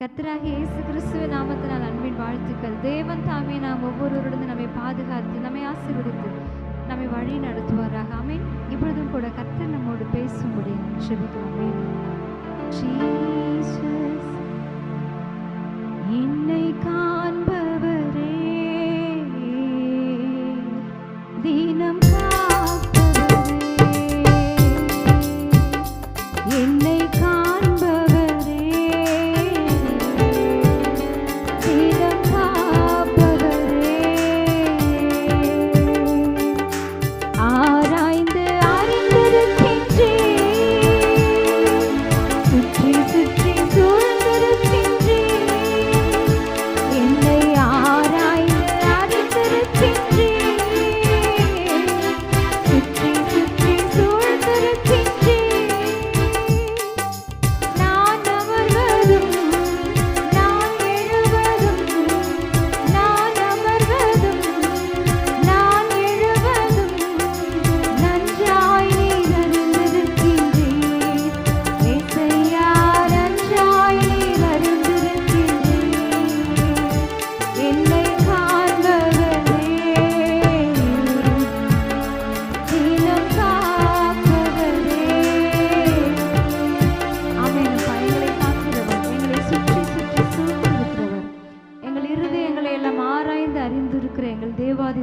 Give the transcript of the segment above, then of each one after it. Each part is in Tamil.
கர்த்தராகிய இயேசு கிறிஸ்துவின் நாமத்தினால் அன்பின் வாழ்த்துக்கள். தேவன் தாமே நாம் ஒவ்வொருவருடன் நம்மை பாதுகாத்து நம்மை ஆசீர்வதித்து நம்மை வழி நடத்துவாராக. ஆமென். இப்பொழுதும் கூட கர்த்தர் நம்மோடு பேசும்படி நாம் ஜெபிக்கிறோம். ஜீசஸ் என்னை காண்பவரே, தினம் என்னை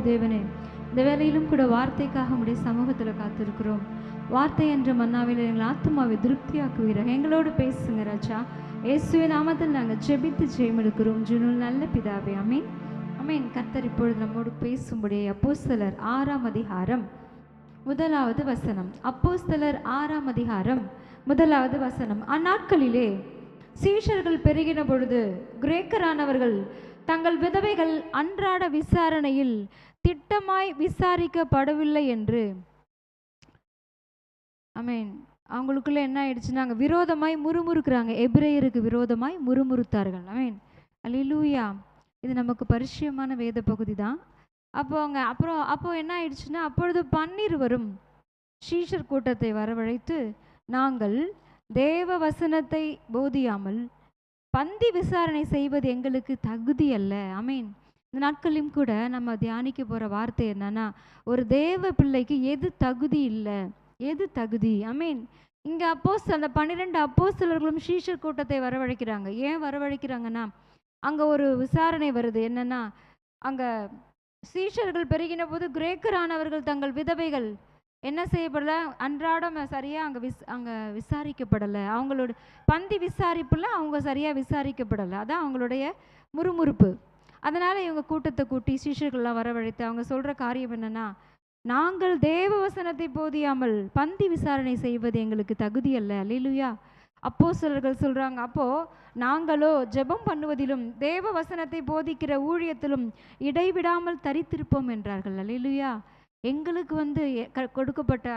தேவனே, இந்த வேளையிலும் கூட வார்த்தைக்காக உடைய சமூகத்தில் காத்திருக்கிறோம். வார்த்தை என்ற மன்னாவில் எங்கள் ஆத்மாவை திருப்தியாக்குவீராக. எங்களோடு பேசுங்க ராஜா. இயேசுவின் நாமத்தில் நாங்கள் ஜெபித்து ஜெயம் எடுக்கிறோம். ஜீவனுள்ள நல்ல பிதாவே, ஆமென் ஆமென். கர்த்தர் இப்பொழுது நம்மோடு பேசும்படி அப்போஸ்தலர் 6ஆம் அதிகாரம் 1வது வசனம். அப்போஸ்தலர் 6ஆம் அதிகாரம் 1வது வசனம். அந்நாட்களிலே சீஷர்கள் பெருகின பொழுது கிரேக்கரானவர்கள் தங்கள் விதவைகள் அன்றாட விசாரணையில் திட்டமாய் விசாரிக்கப்படவில்லை என்று, ஆமென், அவங்களுக்குள்ள என்ன ஆயிடுச்சுன்னா அங்கே விரோதமாய் முறுமுறுக்கிறாங்க. எபிரேயருக்கு விரோதமாய் முறுமுறுத்தார்கள். ஆமென், அல்லேலூயா. இது நமக்கு பரிச்சயமான வேத பகுதி தான். அப்போ என்ன ஆயிடுச்சுன்னா, அப்பொழுது 12 சீஷர் கூட்டத்தை வரவழைத்து, நாங்கள் தேவ வசனத்தை போதியாமல் பந்தி விசாரணை செய்வது எங்களுக்கு தகுதி அல்ல. ஆமென். இந்த நாட்களிலும் கூட நம்ம தியானிக்க போகிற வார்த்தை என்னன்னா, ஒரு தேவ பிள்ளைக்கு எது தகுதி இல்லை, எது தகுதி. ஆமென். இங்கே அந்த 12 அப்போஸ்தலர்களும் சீஷர் கூட்டத்தை வரவழைக்கிறாங்க. ஏன் வரவழைக்கிறாங்கன்னா, அங்கே ஒரு விசாரணை வருது. என்னன்னா, அங்கே சீஷர்கள் பெருகின போது கிரேக்கரானவர்கள் தங்கள் விதவைகள் என்ன செய்யப்படலை, அன்றாடம் சரியாக அங்கே விசாரிக்கப்படலை. அவங்களோட பந்தி விசாரிப்பில் அவங்க சரியாக விசாரிக்கப்படலை. அதான் அவங்களுடைய முறுமுறுப்பு. அதனால் இவங்க கூட்டத்தை கூட்டி சீஷர்கள்லாம் வரவழைத்து அவங்க சொல்கிற காரியம் என்னென்னா, நாங்கள் தேவ வசனத்தை போதியாமல் பந்தி விசாரணை செய்வது எங்களுக்கு தகுதி அல்ல. அல்லேலூயா. அப்போஸ்தலர்கள் சொல்கிறாங்க, அப்போது நாங்களோ ஜெபம் பண்ணுவதிலும் தேவ வசனத்தை போதிக்கிற ஊழியத்திலும் இடைவிடாமல் தரித்திருப்போம் என்றார்கள். அல்லேலூயா. எங்களுக்கு கொடுக்கப்பட்ட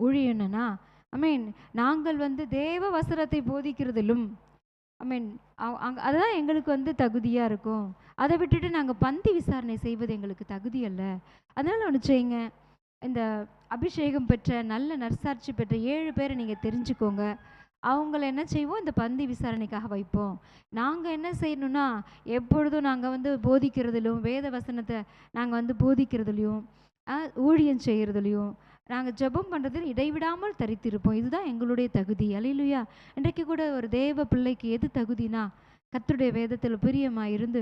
ஊழியம் என்னன்னா, ஐ நாங்கள் தேவ வசனத்தை போதிக்கிறதிலும், அதுதான் எங்களுக்கு தகுதியாக இருக்கும். அதை விட்டுட்டு நாங்கள் பந்தி விசாரணை செய்வது எங்களுக்கு தகுதி அல்ல. அதனால் ஒன்று செய்யுங்க, இந்த அபிஷேகம் பெற்ற நல்ல நற்சாட்சி பெற்ற 7 பேரை நீங்கள் தெரிஞ்சுக்கோங்க. அவங்கள என்ன செய்வோம், இந்த பந்தி விசாரணைக்காக வைப்போம். நாங்கள் என்ன செய்யணும்னா, எப்பொழுதும் நாங்கள் போதிக்கிறதுலையும் வேத வசனத்தை நாங்கள் போதிக்கிறதுலையும் ஊழியம் செய்கிறதுலையும் நாங்கள் ஜெபம் பண்ணுறதில் இடைவிடாமல் தரித்திருப்போம். இதுதான் எங்களுடைய தகுதி. அல்லேலூயா. இன்றைக்கு கூட ஒரு தேவ பிள்ளைக்கு எது தகுதினா, கர்த்தருடைய வேதத்தில் பிரியமாக இருந்து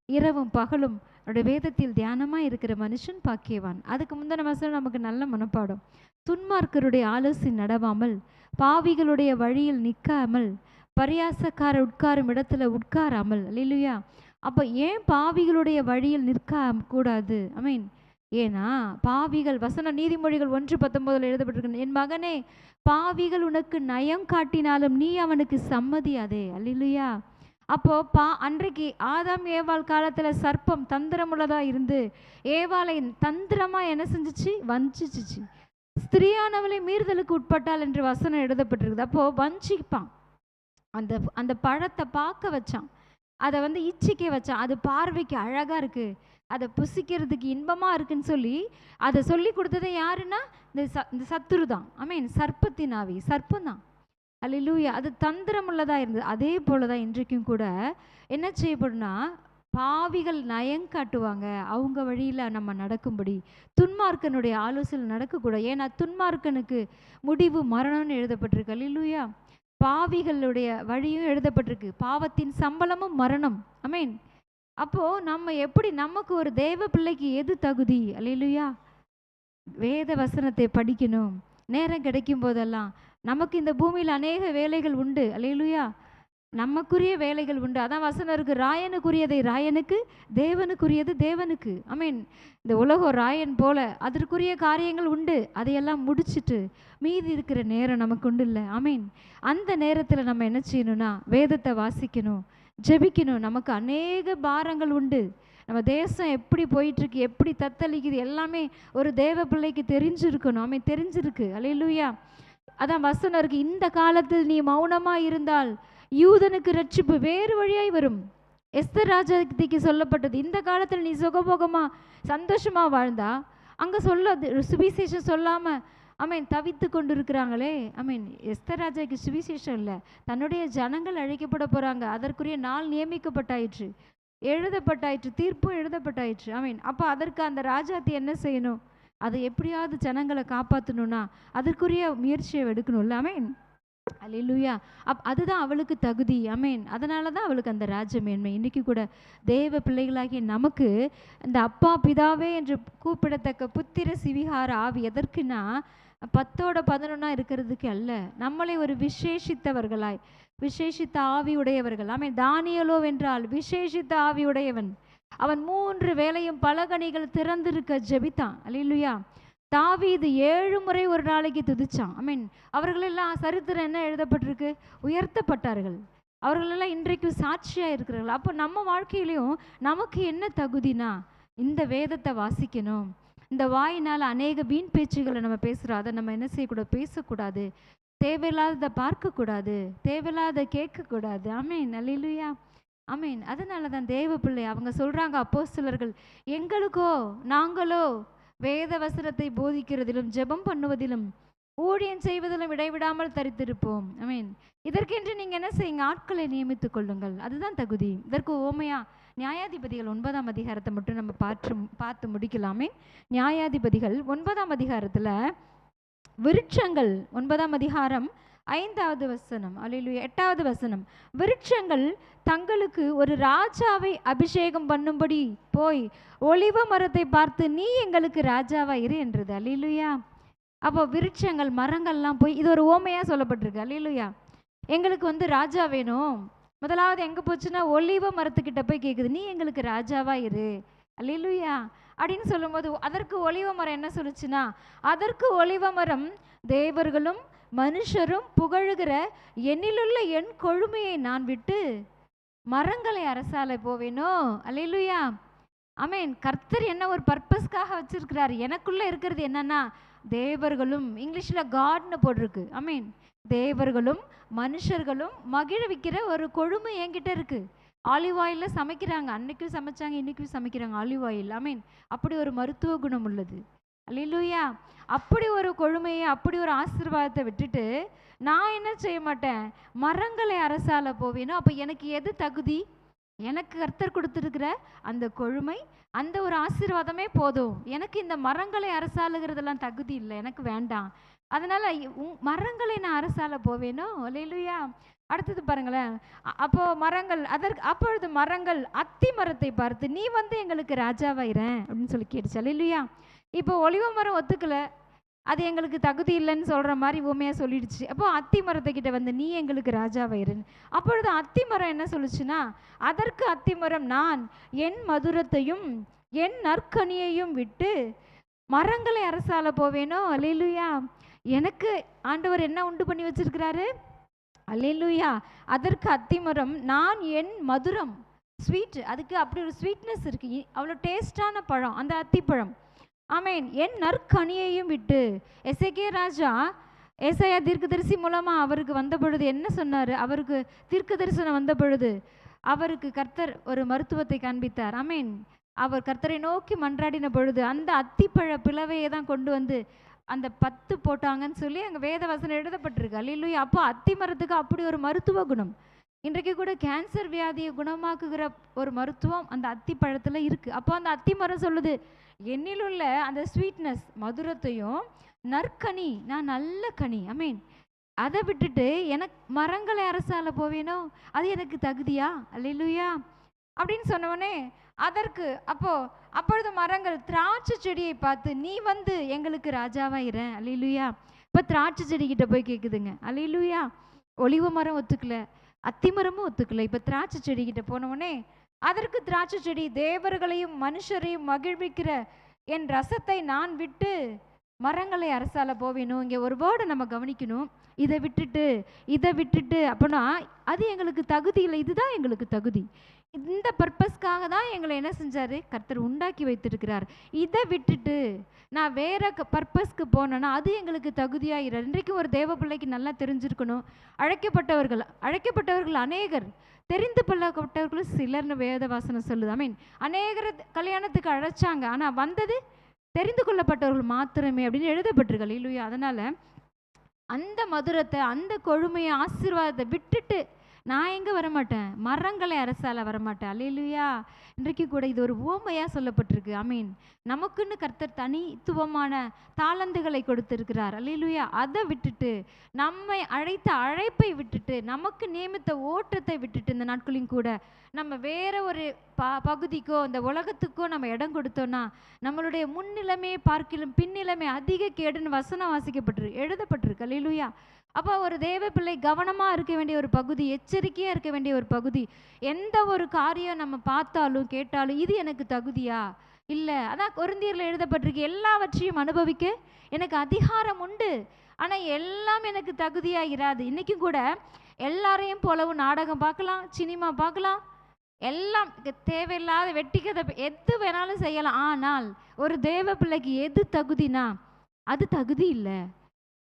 இரவும் பகலும் அவருடைய வேதத்தில் தியானமாக இருக்கிற மனுஷன் பாக்கியவான். அதுக்கு முந்தின வசனம் நமக்கு நல்ல மனப்பாடம். துன்மார்க்கருடைய ஆலோசனை நடவாமல், பாவிகளுடைய வழியில் நிற்காமல், பரியாசக்கார உட்காரும் இடத்துல உட்காராமல். அல்லேலூயா. அப்போ ஏன் பாவிகளுடைய வழியில் நிற்க கூடாது? ஏன்னா பாவிகள், வசனம் நீதிமொழிகள் 1:19 எழுதப்பட்டிருக்கு, என் மகனே பாவிகள் உனக்கு நயம் காட்டினாலும் நீ அவனுக்கு சம்மதியாதே. அல்லேலூயா. அப்போ அன்றைக்கு ஆதாம் ஏவாள் காலத்தில் சர்ப்பம் தந்திரமுள்ளதாக இருந்து ஏவாளை தந்திரமாக என்ன செஞ்சிச்சு, வஞ்சிச்சிச்சு. ஸ்திரீயானவளை மீறுதலுக்கு உட்பட்டாள் என்று வசனம் எழுதப்பட்டிருக்குது. அப்போது வஞ்சிப்பான். அந்த பழத்தை பார்க்க வச்சான், அதை இச்சிக்க வச்சான். அது பார்வைக்கு அழகாக இருக்குது, அதை புசிக்கிறதுக்கு இன்பமாக இருக்குன்னு சொல்லி அதை சொல்லி கொடுத்தது யாருன்னா இந்த சத்துரு தான். சர்ப்பத்தின் ஆவி, சர்ப்பம் தான். அல்லேலூயா. அது தந்திரமுள்ளதா இருந்தது. அதே போல தான் இன்றைக்கும் கூட என்ன செய்யப்படும்னா, பாவிகள் நயங்காட்டுவாங்க. அவங்க வழியில நம்ம நடக்கும்படி. துன்மார்க்கனுடைய ஆலோசனையில் நடக்கக்கூடாது. ஏன்னா துன்மார்க்கனுக்கு முடிவு மரணம்னு எழுதப்பட்டிருக்கு. அல்லேலூயா. பாவிகளுடைய வழியும் எழுதப்பட்டிருக்கு. பாவத்தின் சம்பளமும் மரணம். ஆமென். அப்போ நம்ம எப்படி, நமக்கு ஒரு தேவ பிள்ளைக்கு எது தகுதி? அல்லேலூயா. வேத வசனத்தை படிக்கணும். நேரம் கிடைக்கும் போதெல்லாம். நமக்கு இந்த பூமியில் அநேக வேலைகள் உண்டு. அல்லேலூயா. நமக்குரிய வேலைகள் உண்டு. அதான் வசனம் இருக்கு, ராயனுக்குரியதை ராயனுக்கு, தேவனுக்குரியது தேவனுக்கு. ஆமென். இந்த உலகம் ராயன் போல அதற்குரிய காரியங்கள் உண்டு. அதையெல்லாம் முடிச்சிட்டு மீதி இருக்கிற நேரம் நமக்கு உண்டு இல்லை? ஆமென். அந்த நேரத்தில் நம்ம என்ன செய்யணும்னா, வேதத்தை வாசிக்கணும், ஜெபிக்கணும். நமக்கு அநேக பாரங்கள் உண்டு. நம்ம தேசம் எப்படி போயிட்டுருக்கு, எப்படி தத்தளிக்குது, எல்லாமே ஒரு தேவ பிள்ளைக்கு தெரிஞ்சிருக்கணும். ஆமென். தெரிஞ்சிருக்கு. அல்லேலூயா. அதான் வசனம் இருக்கு, இந்த காலத்தில் நீ மௌனமாக இருந்தால் யூதனுக்கு ரட்சிப்பு வேறு வழியாய் வரும். எஸ்தர் ராஜாத்திக்கு சொல்லப்பட்டது, இந்த காலத்தில் நீ சுகபோகமா சந்தோஷமா வாழ்ந்தா, அங்க சுவிசேஷம் சொல்லாம ஆமீன் தவித்து கொண்டு இருக்கிறாங்களே. ஆமீன். எஸ்தர் ராஜாக்கு சுவிசேஷம் இல்லை, தன்னுடைய ஜனங்கள் அழைக்கப்பட போறாங்க. அதற்குரிய நாள் நியமிக்கப்பட்டாயிற்று, எழுதப்பட்டாயிற்று, தீர்ப்பும் எழுதப்பட்டாயிற்று. ஆமீன். அப்போ அதற்கு அந்த ராஜாத்தி என்ன செய்யணும்? அதை எப்படியாவது ஜனங்களை காப்பாற்றணும்னா அதற்குரிய முயற்சியை எடுக்கணும்ல. ஆமீன். அல்லேலூயா. அதுதான் அவளுக்கு தகுதி. ஆமேன். அதனால தான் அவளுக்கு அந்த ராஜ்ய மேன்மை. இன்றைக்கி கூட தேவ பிள்ளைகளாகிய நமக்கு இந்த அப்பா பிதாவே என்று கூப்பிடத்தக்க புத்திர சிவிகார ஆவி எதற்குன்னா, 10ஓட 11 இருக்கிறதுக்கு அல்ல. நம்மளை ஒரு விசேஷித்தவர்களாய், விசேஷித்த ஆவி உடையவர்கள். ஆமேன். தானியேலோ என்றால் விசேஷித்த ஆவி உடையவன். அவன் 3 வேளையும் பலகணிகள் திறந்திருக்க ஜெபித்தான். அல்லேலூயா. தாவீது 7 முறை ஒரு நாளைக்கு துதிச்சான். ஐ அவர்களெல்லாம் சரித்திரம் என்ன எழுதப்பட்டிருக்கு? உயர்த்தப்பட்டார்கள். அவர்களெல்லாம் இன்றைக்கு சாட்சியாக இருக்கிறார்கள். அப்போ நம்ம வாழ்க்கையிலையும் நமக்கு என்ன தகுதினா, இந்த வேதத்தை வாசிக்கணும். இந்த வாயினால் அநேக வீண் பேச்சுகளை நம்ம பேசுகிறோம். அதை நம்ம என்ன செய்யக்கூடாது? பேசக்கூடாது. தேவையில்லாததை பார்க்கக்கூடாது, தேவையில்லாத கேட்கக்கூடாது. ஆமேன். அல்லேலூயா. ஆமேன். அதனால தான் தேவ பிள்ளை அவங்க சொல்கிறாங்க, அப்போஸ்தலர்கள், எங்களுக்கோ நாங்களோ வேத வசனத்தை போதிக்கிறதிலும் ஜெபம் பண்ணுவதிலும் ஊழியம் செய்வதிலும் இடைவிடாமல் தரித்திருப்போம். ஐ இதற்கென்று நீங்கள் என்ன செய்யுங்க? ஆட்களை நியமித்துக் கொள்ளுங்கள். அதுதான் தகுதி. இதற்கு ஓமையா நியாயாதிபதிகள் 9ஆம் அதிகாரத்தை மட்டும் நம்ம பார்த்து முடிக்கலாமே. நியாயாதிபதிகள் 9ஆம் அதிகாரத்தில் விருட்சங்கள், 9ஆம் அதிகாரம் 5வது வசனம், அல்லேலூயா, 8வது வசனம், விருட்சங்கள் தங்களுக்கு ஒரு ராஜாவை அபிஷேகம் பண்ணும்படி போய் ஒலிவ மரத்தை பார்த்து, நீ எங்களுக்கு ராஜாவா இரு என்றது. அல்லேலூயா. அப்போ விருட்சங்கள், மரங்கள்லாம் போய், இது ஒரு ஓமையாக சொல்லப்பட்டிருக்கு. அல்லேலூயா. எங்களுக்கு ராஜா வேணும். முதலாவது எங்கே போச்சுன்னா, ஒலிவ மரத்துக்கிட்ட போய் கேட்குது, நீ எங்களுக்கு ராஜாவா இரு. அல்லேலூயா. அப்படின்னு சொல்லும்போது அதற்கு ஒலிவ மரம் என்ன சொல்லுச்சுன்னா, அதற்கு ஒலிவ மரம், தேவர்களும் மனுஷரும் புகழுகிற என்னிலுள்ள என் கொழுமையை நான் விட்டு மரங்களை அரசாலை போவேனோ. அல்லேலூயா. ஆமேன். கர்த்தர் என்ன ஒரு பர்பஸ்க்காக வச்சிருக்கிறார். எனக்குள்ள இருக்கிறது என்னன்னா, தேவர்களும், இங்கிலீஷில் காட்னு போட்டிருக்கு. ஆமேன். தேவர்களும் மனுஷர்களும் மகிழ்விக்கிற ஒரு கொழுமை என்கிட்ட இருக்கு. ஆலிவ் ஆயிலில் சமைக்கிறாங்க. அன்னைக்கும் சமைச்சாங்க, இன்னைக்கும் சமைக்கிறாங்க ஆலிவ் ஆயில். ஆமேன். அப்படி ஒரு மருத்துவ குணம் உள்ளது. அல்லேலூயா. அப்படி ஒரு கொழுமையை, அப்படி ஒரு ஆசீர்வாதத்தை விட்டுட்டு நான் என்ன செய்ய மாட்டேன்? மரங்களை அரசால போவேனோ. அப்போ எனக்கு எது தகுதி? எனக்கு கர்த்தர் கொடுத்துருக்கிற அந்த கொழுமை, அந்த ஒரு ஆசீர்வாதமே போதும். எனக்கு இந்த மரங்களை அரசாளுகிறதெல்லாம் தகுதி இல்லை, எனக்கு வேண்டாம். அதனால மரங்களை நான் அரசால போவேனோ. அல்லேலூயா. அடுத்தது பாருங்களேன். அப்போ மரங்கள், அப்பொழுது மரங்கள் அத்தி மரத்தை பார்த்து, நீ எங்களுக்கு ராஜாவாயிரேன் அப்படின்னு சொல்லி கேட்டுச்சு. அல்லேலூயா. இப்போ ஒலிவ மரம் ஒத்துக்கலை, அது எங்களுக்கு தகுதி இல்லைன்னு சொல்கிற மாதிரி உண்மையாக சொல்லிடுச்சு. அப்போ அத்தி மரத்துக்கிட்ட நீ எங்களுக்கு ராஜாவாயிருன்னு. அப்பொழுது அத்தி மரம் என்ன சொல்லுச்சுன்னா, அதற்கு அத்தி மரம், நான் என் மதுரத்தையும் என் நற்கனியையும் விட்டு மரங்களை அரசால போவேனோ. அல்லேலூயா. எனக்கு ஆண்டவர் என்ன உண்டு பண்ணி வச்சிருக்கிறாரு? அல்லேலூயா. அதற்கு அத்தி மரம், நான் என் மதுரம், ஸ்வீட், அதுக்கு அப்படி ஒரு ஸ்வீட்னஸ் இருக்கு, அவ்வளோ டேஸ்டான பழம் அந்த அத்திப்பழம். ஆமேன். என் நற்கனியையும் விட்டு. எசேக்கியா ராஜா ஏசாயா தீர்க்கதரிசி மூலமாக அவருக்கு வந்த பொழுது என்ன சொன்னார்? அவருக்கு தீர்க்க தரிசனம் வந்த பொழுது அவருக்கு கர்த்தர் ஒரு மருத்துவத்தை காண்பித்தார். ஆமேன். அவர் கர்த்தரை நோக்கி மன்றாடின பொழுது அந்த அத்திப்பழ பிளவையை தான் கொண்டு அந்த 10 போட்டாங்கன்னு சொல்லி அங்கே வேத வசனம் எழுதப்பட்டிருக்கு. அல்லேலூயா. அப்போ அத்தி மரத்துக்கு அப்படி ஒரு மருத்துவ குணம். இன்றைக்கு கூட கேன்சர் வியாதியை குணமாக்குகிற ஒரு மருத்துவம் அந்த அத்தி பழத்தில் இருக்குது. அப்போ அந்த அத்தி மரம் சொல்லுது, என்னில் உள்ள அந்த ஸ்வீட்னஸ் மதுரத்தையும் நற்கனி, நான் நல்ல கனி, ஐ மீன் அதை விட்டுட்டு எனக்கு மரங்களை அரசால போவேனோ, அது எனக்கு தகுதியா? அல்லேலூயா. அப்படின்னு சொன்னவொடனே அதற்கு அப்பொழுது மரங்கள் திராட்சை செடியை பார்த்து, நீ வந்து எங்களுக்கு ராஜாவா இரு. அல்லேலூயா. இப்போ திராட்சை செடிக்கிட்ட போய் கேட்குதுங்க. அல்லேலூயா. ஒலிவ மரம் ஒத்துக்கல, அத்தி மரமும் ஒத்துக்கல. இப்போ திராட்சை செடிக்கிட்ட போனவொடனே அதற்கு திராட்சை செடி, தேவர்களையும் மனுஷரையும் மகிழ்விக்கிற என் ரசத்தை நான் விட்டு மரங்களை அரசால போவேணும். இங்கே ஒரு வேர்டை நம்ம கவனிக்கணும். இதை விட்டுட்டு அப்படின்னா அது எங்களுக்கு தகுதி இல்லை, இதுதான் எங்களுக்கு தகுதி. இந்த பர்பஸ்க்காக தான் எங்களை என்ன செஞ்சார்? கர்த்தர் உண்டாக்கி வைத்திருக்கிறார். இதை விட்டுட்டு நான் வேற பர்பஸ்க்கு போனேன்னா அது எங்களுக்கு தகுதியாக. இன்றைக்கு ஒரு தேவ பிள்ளைக்கு நல்லா தெரிஞ்சிருக்கணும், அழைக்கப்பட்டவர்கள் அநேகர், தெரிந்து கொள்ளப்பட்டவர்களும் சிலர்னு வேத வாசனம் சொல்லுது. ஐ மீன் அநேகர் கல்யாணத்துக்கு அழைச்சாங்க, ஆனால் வந்தது தெரிந்து கொள்ளப்பட்டவர்கள் மாத்திரமே அப்படின்னு எழுதப்பட்டிருக்கு. இல்லையா? அதனால் அந்த மதுரத்தை, அந்த கொழுமையை, ஆசீர்வாதத்தை விட்டுட்டு நான் எங்கே வரமாட்டேன்? மரங்களை அரசால வரமாட்டேன். அல்லேலூயா. இன்றைக்கு கூட இது ஒரு உவமையாக சொல்லப்பட்டிருக்கு. ஐ மீன் நமக்குன்னு கர்த்தர் தனித்துவமான தாளந்துகளை கொடுத்திருக்கிறார். அல்லேலூயா. அதை விட்டுட்டு, நம்மை அழைத்த அழைப்பை விட்டுட்டு, நமக்கு நியமித்த ஓட்டத்தை விட்டுட்டு, இந்த நாட்களையும் கூட நம்ம வேற ஒரு பகுதிக்கோ இந்த உலகத்துக்கோ நம்ம இடம் கொடுத்தோன்னா நம்மளுடைய முன்னிலைமையை பார்க்கிலும் பின்னிலைமை அதிக கேடுன்னு வசனம் எழுதப்பட்டிருக்கு. அல்லேலூயா. அப்போ ஒரு தேவ பிள்ளை கவனமாக இருக்க வேண்டிய ஒரு பகுதி, எச்சரிக்கையாக இருக்க வேண்டிய ஒரு பகுதி. எந்த ஒரு காரியம் நம்ம பார்த்தாலும் கேட்டாலும் இது எனக்கு தகுதியா? இல்லை. அதான் கொரிந்தியரில் எழுதப்பட்டிருக்கு, எல்லாவற்றையும் அனுபவிக்க எனக்கு அதிகாரம் உண்டு, ஆனால் எல்லாம் எனக்கு தகுதியாக இராது. இன்றைக்கும் கூட எல்லாரையும் போலவும் நாடகம் பார்க்கலாம், சினிமா பார்க்கலாம், எல்லாம் தேவையில்லாத வெட்டிக்கதை எது வேணாலும் செய்யலாம். ஆனால் ஒரு தேவ பிள்ளைக்கு எது தகுதினா அது தகுதி இல்லை.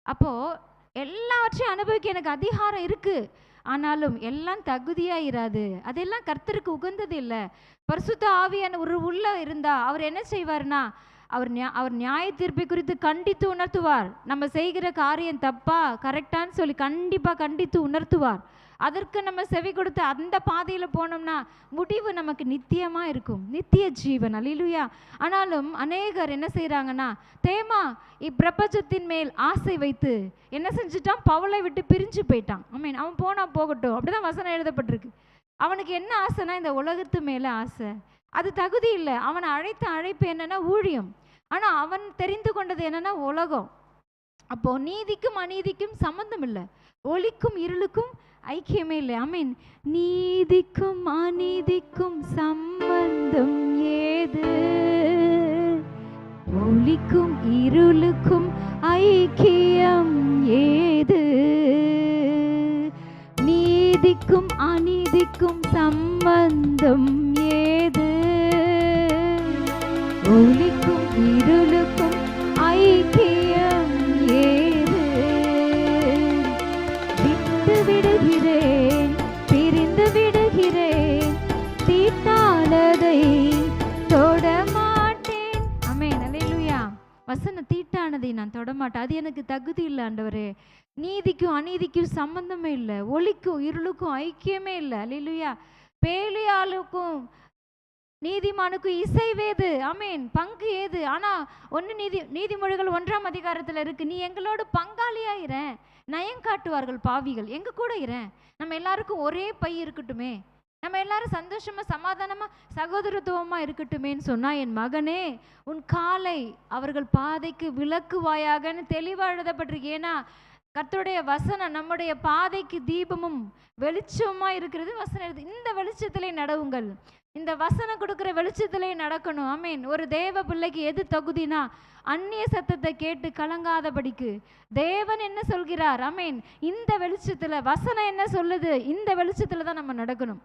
அப்போது எல்லாவற்றையும் அனுபவிக்க எனக்கு அதிகாரம் இருக்குது, ஆனாலும் எல்லாம் தகுதியாக இராது. அதெல்லாம் கர்த்தருக்கு உகந்தது இல்லை. பரிசுத்த ஆவியான ஒரு உள்ள இருந்தால் அவர் என்ன செய்வார்னா அவர் நியாய தீர்ப்பை குறித்து கண்டித்து உணர்த்துவார். நம்ம செய்கிற காரியம் தப்பா கரெக்டான்னு சொல்லி கண்டிப்பாக கண்டித்து உணர்த்துவார். அதற்கு நம்ம செவி கொடுத்து அந்த பாதையில் போனோம்னா முடிவு நமக்கு நித்தியமாக இருக்கும், நித்திய ஜீவன். அல்லேலூயா. ஆனாலும் அநேகர் என்ன செய்கிறாங்கன்னா, தேமா இப்பிரபஞ்சத்தின் மேல் ஆசை வைத்து என்ன செஞ்சுட்டான்? பவுலை விட்டு பிரிஞ்சு போயிட்டான். ஐ மீன் அவன் போனால் போகட்டும், அப்படிதான் வசனம் எழுதப்பட்டிருக்கு. அவனுக்கு என்ன ஆசைனா இந்த உலகத்து மேலே ஆசை. அது தகுதி இல்லை. அவனை அழைத்த அழைப்பு என்னன்னா ஊழியம். ஆனால் அவன் தெரிந்து கொண்டது என்னன்னா உலகம். அப்போ நீதிக்கும் அநீதிக்கும் சம்பந்தம் இல்லை, ஒளிக்கும் இருளுக்கும் ஐக்கியமே இல்லை. ஐ மீன் நீதிக்கும் அநீதிக்கும் சம்பந்தம் ஏது? ஒளிக்கும் இருளுக்கும் ஐக்கியம் ஏது? நீதிக்கும் அநீதிக்கும் சம்பந்தம் ஏது? ஒளிக்கும் இருளுக்கும் ஐக்கியம் ஏது? விட்டு விடுகிறேன், பிரிந்து விடுகிறேன், தீட்டானதை தொடமாட்டேன். ஆமென். அல்லேலூயா. வசனம் தீட்டானதை நான் தொடமாட்டேன், அது எனக்கு தகுதி இல்லை ஆண்டவரே. நீதிக்கும் அநீதிக்கும் சம்பந்தமே இல்லை, ஒளிக்கும் இருளுக்கும் ஐக்கியமே இல்லை. அல்லேலூயா. பேலியாளுக்கும் நீதிமானுக்கும் இசைவேது, ஆமீன், பங்கு ஏது? ஆனால் ஒன்று நீதிமொழிகள் 1ஆம் அதிகாரத்தில் இருக்கு, நீ எங்களோடு பங்காளியாயிரேன். நயம் காட்டுவார்கள் பாவிகள், எங்க கூட இரேன். நம்ம எல்லாருக்கும் ஒரே பை இருக்கட்டுமே, நம்ம எல்லாரும் சந்தோஷமா சமாதானமா சகோதரத்துவமா இருக்கட்டுமேன்னு சொன்னா, என் மகனே உன் காலை அவர்கள் பாதைக்கு விளக்குவாயாகன்னு தெளிவாக எழுதப்பட்டிருக்கு. ஏன்னா கர்த்தருடைய வசனம் நம்முடைய பாதைக்கு தீபமும் வெளிச்சமா இருக்கிறது. வசனம் எழுது, இந்த வெளிச்சத்திலே நடவுங்கள். இந்த வசனம் கொடுக்குற வெளிச்சத்திலே நடக்கணும். ஆமீன். ஒரு தேவ பிள்ளைக்கு எது தகுதினா அந்நிய சத்தத்தை கேட்டு கலங்காதபடிக்கு தேவன் என்ன சொல்கிறார், ஆமீன், இந்த வெளிச்சத்தில் வசனம் என்ன சொல்லுது, இந்த வெளிச்சத்தில் தான் நம்ம நடக்கணும்.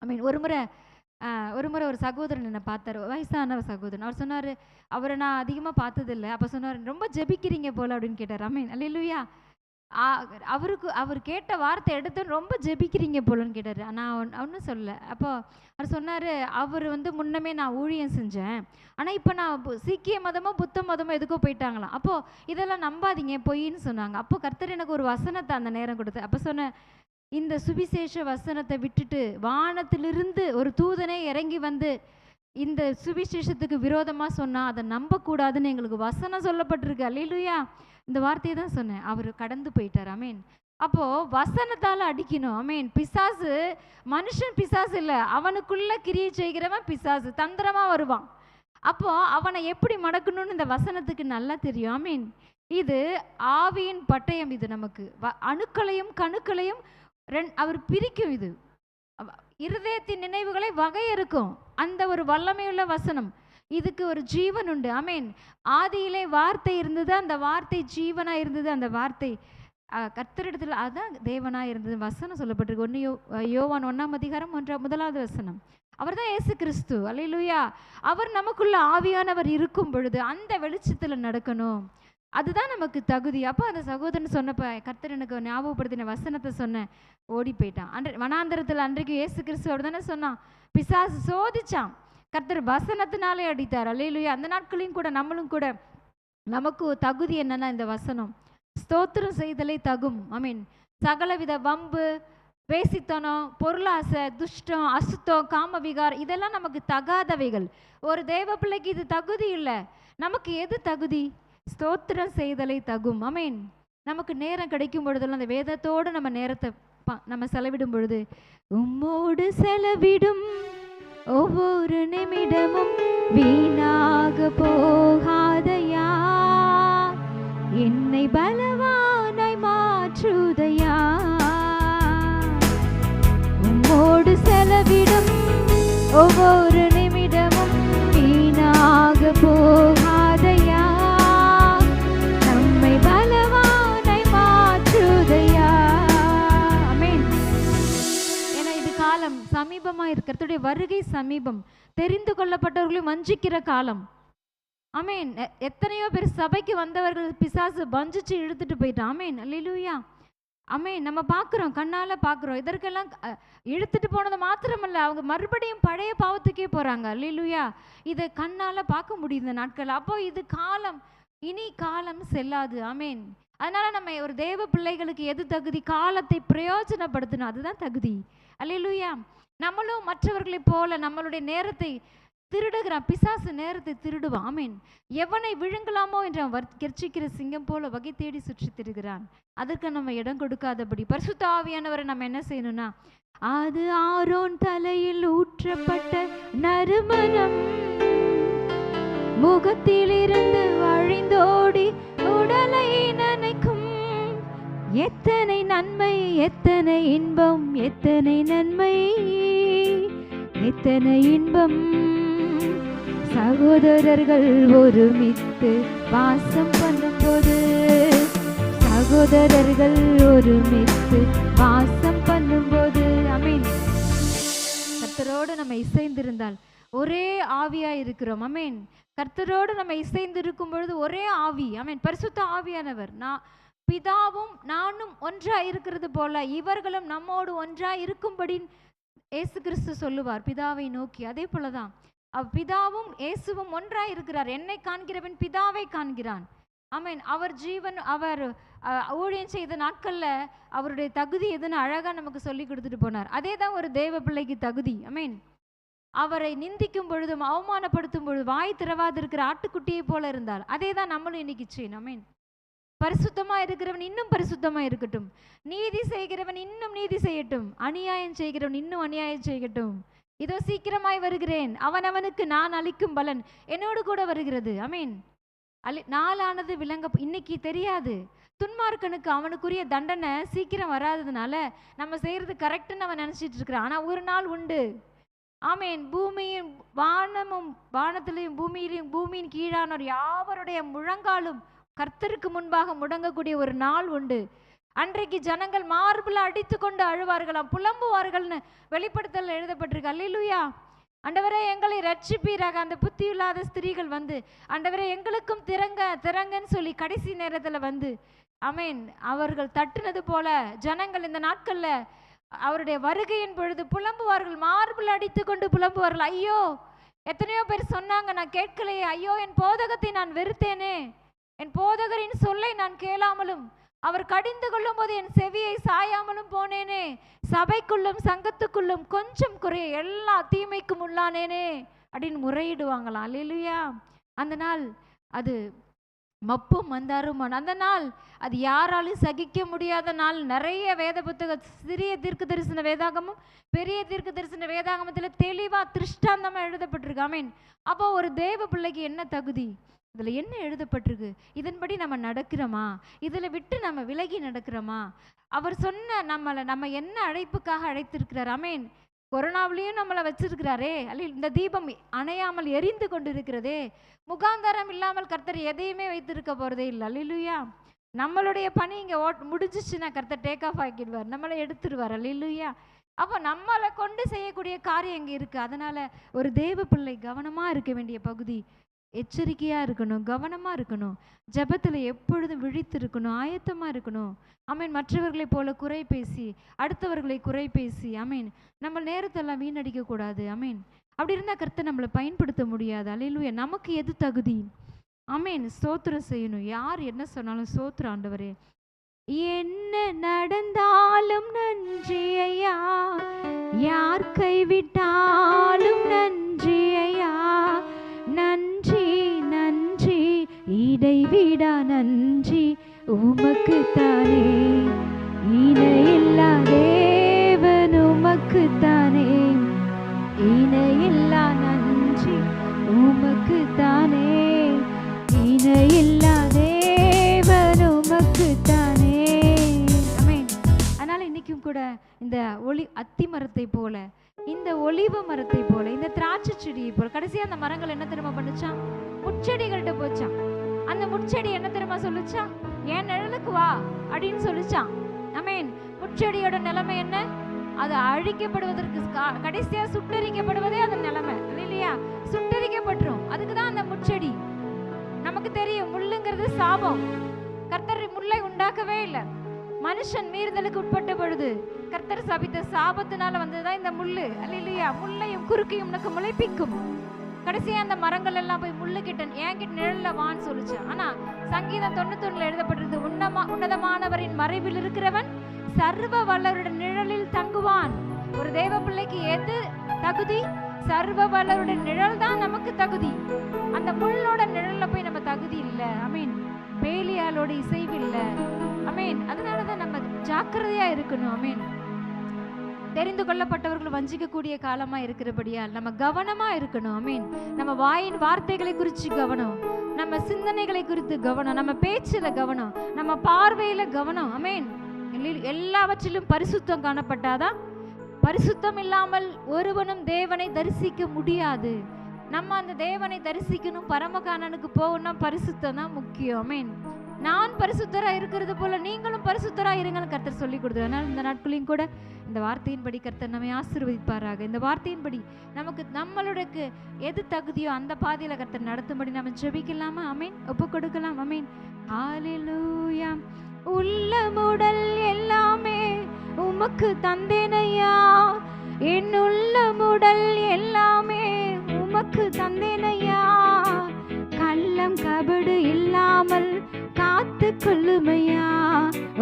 ஆமீன். ஒரு முறை ஒரு சகோதரன் என்னை பார்த்தார், வயசான சகோதரன். அவர் சொன்னார், அவரை நான் அதிகமாக பார்த்ததில்லை. அப்போ சொன்னார், ரொம்ப ஜெபிக்கிறீங்க போல அப்படின்னு கேட்டார். ஆமீன். அல்லேலூயா. ஆ அவர் கேட்ட வார்த்தை எடுத்தோனே ரொம்ப ஜெபிக்கிறீங்க போலன்னு கேட்டாரு. நான் ஒண்ணும் சொல்லல. அப்போ அவர் சொன்னாரு, அவர் வந்து முன்னமே நான் ஊழியம் செஞ்சேன். ஆனா இப்ப நான் சீக்கிய மதமோ, புத்த மதமோ எதுக்கோ போயிட்டாங்களாம். அப்போ இதெல்லாம் நம்பாதீங்க பொய்ன்னு சொன்னாங்க. அப்போ கர்த்தர் எனக்கு ஒரு வசனத்தை அந்த நேரம் கொடுத்தார். அப்ப சொன்னேன், இந்த சுவிசேஷ வசனத்தை விட்டுட்டு வானத்திலிருந்து ஒரு தூதனே இறங்கி வந்து இந்த சுவிசேஷத்துக்கு விரோதமா சொன்னா அதை நம்பக்கூடாதுன்னு எங்களுக்கு வசனம் சொல்லப்பட்டிருக்கு. அல்லேலூயா. இந்த வார்த்தையை தான் சொன்னேன். அவர் கடந்து போயிட்டார். அமேன். அப்போ வசனத்தால அடிக்கணும். அமேன். பிசாசு மனுஷன் பிசாசு இல்ல, அவனுக்குள்ள கிரியை செய்கிறவன் பிசாசு, தந்திரமா வருவான். அப்போ அவனை எப்படி மடக்கணும்னு இந்த வசனத்துக்கு நல்லா தெரியும். அமீன். இது ஆவியின் பட்டயம். இது நமக்கு அணுக்களையும் கணுக்களையும் அவர் பிரிக்கும். இது இருதயத்தின் நினைவுகளை வகையறுக்கும். அந்த ஒரு வல்லமையுள்ள வசனம். இதுக்கு ஒரு ஜீவன் உண்டு. அமேன். ஆதியிலே வார்த்தை இருந்தது, அந்த வார்த்தை ஜீவனா இருந்தது, அந்த வார்த்தை கர்த்தரிடத்தில் அதான் தேவனா இருந்தது. வசனம் சொல்லப்பட்டிருக்கு. யோவான் 1 1 வசனம். அவர் தான் இயேசு கிறிஸ்து. அல்லேலூயா. அவர் நமக்குள்ள ஆவியானவர் இருக்கும் பொழுது அந்த வெளிச்சத்தில் நடக்கணும். அதுதான் நமக்கு தகுதி. அப்போ அந்த சகோதரன் சொன்னப்ப கர்த்தர் எனக்கு ஞாபகப்படுத்தின வசனத்தை சொன்னேன். ஓடி போயிட்டான். வனாந்தரத்தில் அன்றைக்கு இயேசு கிறிஸ்து அவர் தானே சொன்னான். பிசாசு சோதிச்சான், கர்த்தர் வசனத்தினாலே அடித்தார். அல்லேலூயா. அந்த நாட்களையும் கூட நம்மளும் கூட நமக்கு தகுதி என்னன்னா இந்த வசனம். ஸ்தோத்திரம் செய்தலை தகும். ஐ சகலவித வம்பு, பேசித்தனம், பொருளாசை, துஷ்டம், அசுத்தம், காம விகாரம் இதெல்லாம் நமக்கு தகாதவைகள். ஒரு தேவ பிள்ளைக்கு இது தகுதி இல்லை. நமக்கு எது தகுதி? ஸ்தோத்திரம் செய்தலை தகும். அமேன். நமக்கு நேரம் கிடைக்கும் பொழுதெல்லாம் அந்த வேதத்தோடு நம்ம நேரத்தை நம்ம செலவிடும் பொழுது, உம்மோடு செலவிடும் ஒவ்வொரு நிமிடமும் வீணாக போகாதையா, என்னை பலவானாய் மாற்றுதையா. உம்மோடு செலவிடும் ஒவ்வொரு நிமிடமும் வீணாக போகாதையா, நம்மை பலவானாய் மாற்றுதையா. ஆமென். ஏன்னா இது காலம் சமீபமா இருக்கு. கர்த்தருடைய வருகை சமீபம். தெரிந்து கொள்ளப்பட்டவர்களையும் வஞ்சிக்கிற காலம். ஆமென். எத்தனையோ பேர் சபைக்கு வந்தவர்கள் பிசாசு வஞ்சிச்சு இழுத்துட்டு போயிட்டான். ஆமென். அல்லேலூயா. ஆமென். நம்ம பார்க்குறோம், கண்ணால் பார்க்குறோம். இதற்கெல்லாம் இழுத்துட்டு போனது மாத்திரமல்ல, அவங்க மறுபடியும் பழைய பாவத்துக்கே போகிறாங்க. அல்லேலூயா. இதை கண்ணால் பார்க்க முடியுது இந்த நாட்கள். அப்போ இது காலம், இனி காலம் செல்லாது. ஆமென். அதனால நம்ம ஒரு தேவ பிள்ளைகளுக்கு எது தகுதி? காலத்தை பிரயோஜனப்படுத்தணும். அதுதான் தகுதி. அல்லேலூயா. நம்மளும் மற்றவர்களை போல நம்மளுடைய நேரத்தை திருடுகிறான். பிசாசு நேரத்தை திருடுவான். ஆமென். எவனை விழுங்கலாமோ என்று அவன் கெர்ச்சிக்கிற சிங்கம் போல வகை தேடி சுற்றி திரிகிறான். அதற்கு நம்ம இடம் கொடுக்காதபடி பரிசுத்த ஆவியானவரை நம்ம என்ன செய்யணும்னா, அது ஆரோன் தலையில் ஊற்றப்பட்ட நறுமணம், முகத்திலிருந்து வழிந்தோடி உடலை நனைக்கும். எத்தனை நன்மை, எத்தனை இன்பம், எத்தனை நன்மை, எத்தனை இன்பம். சகோதரர்கள் ஒருமித்து வாசம் பண்ணும்போது, சகோதரர்கள் ஒருமித்து வாசம் பண்ணும்போது. ஆமென். கர்த்தரோடு நம்ம இசைந்திருந்தால் ஒரே ஆவியா இருக்கிறோம். ஆமென். கர்த்தரோடு நம்ம இசைந்து இருக்கும் பொழுது ஒரே ஆவி. ஆமென். பரிசுத்த ஆவியானவர் பிதாவும் நானும் ஒன்றா இருக்கிறது போல இவர்களும் நம்மோடு ஒன்றா இருக்கும்படி இயேசு கிறிஸ்து சொல்லுவார் பிதாவை நோக்கி. அதே போலதான் பிதாவும் இயேசுவும் ஒன்றாய் இருக்கிறார். என்னை காண்கிறவன் பிதாவை காண்கிறான். ஆமென். அவர் ஜீவன், அவர் ஊழியம் செய்த நாட்கள்ல அவருடைய தகுதி எதுன்னு அழகா நமக்கு சொல்லி கொடுத்துட்டு போனார். அதே தான் ஒரு தேவ பிள்ளைக்கு தகுதி. ஆமென். அவரை நிந்திக்கும் பொழுதும் அவமானப்படுத்தும் பொழுது வாய் திறவாது இருக்கிற ஆட்டுக்குட்டியை போல இருந்தார். அதே தான் நம்மளும் இன்னைக்கு செய்யணும். ஆமென். பரிசுத்தமா இருக்கிறவன் இன்னும் பரிசுத்தமா இருக்கட்டும். நீதி செய்கிறவன் இன்னும் நீதி செய்யட்டும். அநியாயம் செய்கிறவன் இன்னும் அநியாயம் செய்யட்டும். இதோ சீக்கிரமாய் வருகிறேன், அவனவனுக்கு நான் அளிக்கும் பலன் என்னோடு கூட வருகிறது. ஆமென். நாளானது விளங்க இன்னைக்கு தெரியாது. துன்மார்க்கனுக்கு அவனுக்குரிய தண்டனை சீக்கிரம் வராததுனால நம்ம செய்யறது கரெக்டுன்னு அவன் நினைச்சிட்டு இருக்கிறான். ஆனா ஒரு நாள் உண்டு. ஆமென். பூமியும் வானமும் வானத்திலையும் பூமியிலையும் பூமியின் கீழானோர் யாவருடைய முழங்காலும் கர்த்தருக்கு முன்பாக முடங்கக்கூடிய ஒரு நாள் உண்டு. அன்றைக்கு ஜனங்கள் மார்பில் அடித்து கொண்டு அழுவார்களாம், புலம்புவார்கள்னு வெளிப்படுத்தல் எழுதப்பட்டிருக்கு. அல்லேலூயா. ஆண்டவரே எங்களை ரட்சிப்பீராக. அந்த புத்தி இல்லாத ஸ்திரீகள் வந்து ஆண்டவரே எங்களுக்கும் திறங்கன்னு சொல்லி கடைசி நேரத்தில் வந்து ஆமென். அவர்கள் தட்டுனது போல ஜனங்கள் இந்த நாட்கள்ல அவருடைய வருகையின் பொழுது புலம்புவார்கள், மார்பில் அடித்து கொண்டு புலம்புவார்கள். ஐயோ, எத்தனையோ பேர் சொன்னாங்க, நான் கேட்கலையே. ஐயோ, என் போதகத்தை நான் வெறுத்தேனே, என் போதகரின் சொல்லை நான் கேளாமலும் அவர் கடிந்து கொள்ளும் போது என் செவியை சாயாமலும் போனேனே, சபைக்குள்ளும் சங்கத்துக்குள்ளும் கொஞ்சம் குறைய எல்லா தீமைக்கும் உள்ளானேனே அப்படின்னு முறையிடுவாங்களாம். அல்லேலூயா. அந்த நாள் அது மப்பும் மந்தாரும் அந்த நாள் அது யாராலும் சகிக்க முடியாத நாள். நிறைய வேத புத்தக சிறிய தீர்க்க தரிசன வேதாகமும் பெரிய தீர்க்க தரிசன வேதாகமத்தில் தெளிவா திருஷ்டாந்தமா எழுதப்பட்டிருக்கு. ஆமீன். அப்போ ஒரு தேவ பிள்ளைக்கு என்ன தகுதி, இதுல என்ன எழுதப்பட்டிருக்கு, இதன்படி நம்ம நடக்கிறோமா, இதுல விட்டு நம்ம விலகி நடக்கிறோமா, அவர் சொன்ன நம்ம என்ன அழைப்புக்காக அழைத்திருக்கிறார். ஆமீன். கொரோனாவிலையும் நம்மளை வச்சிருக்கிறாரே, அல்ல இந்த தீபம் அணையாமல் எரிந்து கொண்டு இருக்கிறதே, முகாந்தாரம் இல்லாமல் கர்த்தர் எதையுமே வைத்திருக்க போறதே இல்லை. அல்லேலூயா. நம்மளுடைய பணி இங்கே முடிஞ்சிச்சுன்னா கர்த்தர் டேக் ஆஃப் ஆக்கிடுவார், நம்மளை எடுத்துடுவார். அல்லேலூயா. அப்போ நம்மளை கொண்டு செய்யக்கூடிய காரியம் இங்கே இருக்குது. அதனால் ஒரு தேவ பிள்ளை கவனமாக இருக்க வேண்டிய பகுதி, எச்சரிக்கையாக இருக்கணும், கவனமாக இருக்கணும், ஜெபத்தில் எப்பொழுதும் விழித்து இருக்கணும், ஆயத்தமாக இருக்கணும். ஆமீன். மற்றவர்களைப் போல குறை பேசி, அடுத்தவர்களை குறை பேசி, ஆமீன், நம்ம நேரத்தெல்லாம் வீணடிக்கக்கூடாது. ஆமீன். அப்படி இருந்தால் கர்த்தர் நம்மளை பயன்படுத்த முடியாது. அல்லேலூயா. நமக்கு எது தகுதி? ஆமீன். ஸ்தோத்திரம் செய்யணும். யார் என்ன சொன்னாலும் ஸ்தோத்திரம் ஆண்டவரே. என்ன நடந்தாலும் நன்றி ஐயா, யார் கைவிட்டாலும் நன்றி ஐயா, நன்றி நன்றி இடைவிடா நன்றி உமக்குத்தானே, இணையில்லா தேவன் உமக்குத்தானே, இணையில்லா நன்றி உமக்குத்தானே, இணையில்லா தேவன் உமக்குத்தானே. ஆமென். அதனால இன்னைக்கும் கூட இந்த அத்தி மரத்தை போல, இந்த ஒலிவ மரத்தை போல, இந்த திராட்சை செடியை போல, கடைசியா அந்த மரங்கள் என்ன தெரியுமா பண்ணுச்சான்? முட்செடிகள்கிட்ட போச்சான். அந்த முட்செடி என்ன தெரியுமா சொல்லுச்சான்? என் நிழலுக்கு வா அப்படின்னு சொல்லிச்சான். ஆமென். முட்செடியோட நிலைமை என்ன? அது அழிக்கப்படுவதற்கு கடைசியா சுட்டரிக்கப்படுவதே அந்த நிலைமை இல்லையா? சுட்டரிக்கப்பட்டுரும். அதுக்குதான் அந்த முட்செடி. நமக்கு தெரியும் முள்ளுங்கிறது சாபம். கர்த்தர் முல்லை உண்டாக்கவே இல்லை. மனுஷன் மீறுதலுக்கு உட்பட்ட பொழுது கர்த்தர் சபித்த சாபத்தினால வந்ததுதான் இந்த முள்ளு. இல்லையா? முள்ளையும் குறுக்கையும் உனக்கு முளைப்பிக்கும். கடைசியா அந்த மரங்கள் எல்லாம் போய் முள்ளு கிட்ட என்கிட்ட நிழல்ல வான்னு சொல்லிச்சு. ஆனா சங்கீதம் 91 எழுதப்பட்டிருக்கு, உன்னதமானவரின் மறைவில் இருக்கிறவன் சர்வ வல்லவருடைய நிழலில் தங்குவான். ஒரு தேவ பிள்ளைக்கு எது தகுதி? சர்வ வல்லவருடைய நிழல் தான் நமக்கு தகுதி. அந்த முள்ளோட நிழல்ல போய் நம்ம தகுதி இல்லை. ஐ பேலியாலோட இசைவு இல்லை. அதனாலதான் நம்ம ஜாக்கிரதையா இருக்கணும். தெரிந்து கொள்ளப்பட்டவர்கள் வஞ்சிக்கக்கூடிய காலமா இருக்கிறபடியால் நம்ம கவனமா இருக்கணும். நம்ம வாயின் வார்த்தைகளை குறித்து கவனம், நம்ம சிந்தனைகளை குறித்து கவனம், நம்ம பேச்சுல கவனம், நம்ம பார்வையில கவனம். எல்லாவற்றிலும் பரிசுத்தம் காணப்பட்டாதான். பரிசுத்தம் இல்லாமல் ஒருவனும் தேவனை தரிசிக்க முடியாது. நம்ம அந்த தேவனை தரிசிக்கணும், பரமகாணனுக்கு போகணும், பரிசுத்தம் தான் முக்கியம். நான் பரிசுத்தரா இருக்கிறது போல நீங்களும் பரிசுத்தரா இருங்கன்னு கர்த்தர் சொல்லி கொடுத்தார். அதனால் இந்த நாட்களையும் கூட இந்த வார்த்தையின்படி கர்த்தர் நம்மை ஆசீர்வதிப்பாராக. இந்த வார்த்தையின்படி நமக்கு நம்மளுக்கு எது தகுதியோ அந்த பாதையில கர்த்தர் நடத்தும்படி நம்ம ஜெபிக்கலாமா? ஒப்பு கொடுக்கலாம். ஹல்லேலூயா. உள்ளமுடல் எல்லாமே உமக்கு தந்தேனையா, என் உள்ளமுடல் எல்லாமே உமக்கு தந்தேனையா, கள்ளம் கபடு இல்லாமல் காத்து கொள்ளுமையா,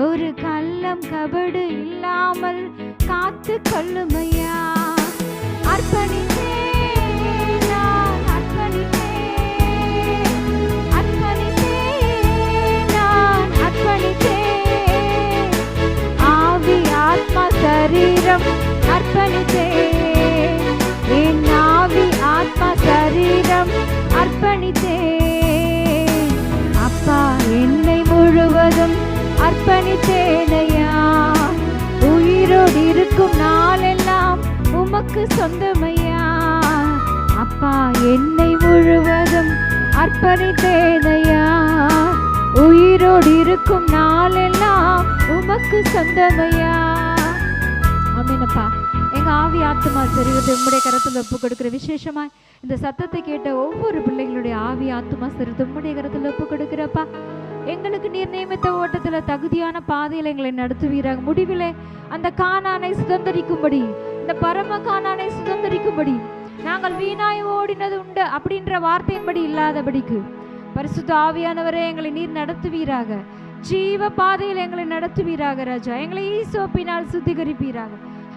ஒரு கள்ளம் கபடு இல்லாமல் காத்து கொள்ளுமையா, அர்ப்பணித்தேன் நான் அர்ப்பணித்தேன், அர்ப்பணித்தேன் நான் அர்ப்பணித்தேன், ஆவி ஆத்மா சரீரம் அர்ப்பணித்தேன், என் ஆவி ஆத்மா சரீரம் அர்ப்பணித்தேன், அப்பா என்னை முழுவதும் அர்ப்பணித்தேனையா, உயிரோடு இருக்கும் நாளெல்லாம் உமக்கு சொந்தமையா, அப்பா என்னை முழுவதும் அர்ப்பணித்தேனையா, உயிரோடு இருக்கும் நாளெல்லாம் உமக்கு சொந்தமையா. ஆமெனப்பா. எங்க ஆவி ஆத்மா சரீரத்தை உம்முடைய கரத்தில் ஒப்பு கொடுக்கிற. விசேஷமா இந்த சத்தத்தை கேட்ட ஒவ்வொரு பிள்ளைகளுடைய ஆவி ஆத்மா சரீரத்தை உம்முடைய கரத்தில் ஒப்பு கொடுக்கிறப்பா. எங்களுக்கு நீர் நியமித்த ஓட்டத்துல தகுதியான பாதையில் எங்களை நடத்துவீராக. முடிவிலே அந்த கானானை சுதந்திரிக்கும்படி, இந்த பரம கானானை சுதந்திரிக்கும்படி, நாங்கள் வீணாய் ஓடினது உண்டு அப்படின்ற வார்த்தையின்படி இல்லாதபடிக்கு பரிசுத்த ஆவியானவரே எங்களை நீர் நடத்துவீராக. ஜீவ பாதையில் எங்களை நடத்துவீராக ராஜா. எங்களை ஈசோப்பினால் சுத்திகரிப்பீராக.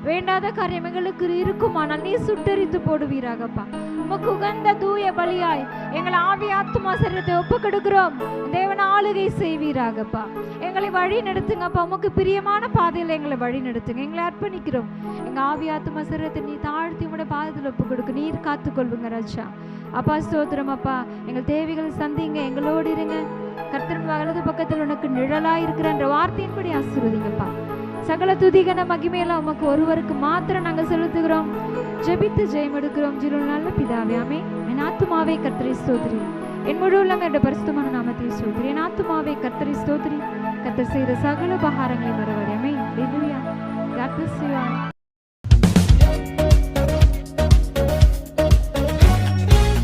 வேண்டாத காரியம் எங்களுக்கு இருக்குமானால் நீ சுட்டரித்து போடுவீராகப்பா. உமக்கு உகந்த தூய பலியாய் எங்களை ஆவி ஆத்துமா சரீரத்தை ஒப்பு கொடுக்கிறோம். தேவன் ஆளுகை செய்வீராகப்பா. எங்களை வழி நடத்துங்கப்பா. உமக்கு பிரியமான பாதையில் எங்களை வழி நடத்துங்க. எங்களை அர்ப்பணிக்கிறோம். எங்க ஆவி ஆத்துமா சரீரத்தை நீ தாழ்த்தி உங்களுடைய பாதத்தில் ஒப்பு கொடுக்க நீர் காத்துக்கொள்ளுங்க ராஜா. அப்பா ஸ்தோத்திரம் அப்பா. எங்கள் தேவைகளை சந்திங்க, எங்களோடு இருங்க. கர்த்தர் வலது பக்கத்தில் உனக்கு நிழலாய் இருக்கிற வார்த்தையின்படி ஆசீர்வதிங்கப்பா. சகல துதிகன மகிமையெல்லாம் உமக்கு ஒருவருக்கு மாத்திரம் நாங்கள் செலுத்துகிறோம். ஜெபித்து ஜெயம் எடுக்கிறோம் ஜீவனுள்ள நல்ல பிதாவே, ஆமென். என் ஆத்துமாவே கர்த்தரை ஸ்தோத்திரி, என் முழு உள்ளம் என்ற பரிசுத்தமான நாமத்தை ஸ்தோத்திரி. என் ஆத்துமாவே கர்த்தரை ஸ்தோத்திரி, கர்த்தர் செய்த சகல உபகாரங்களை மறவாதே. ஆமென். ஹல்லேலூயா. God bless you all.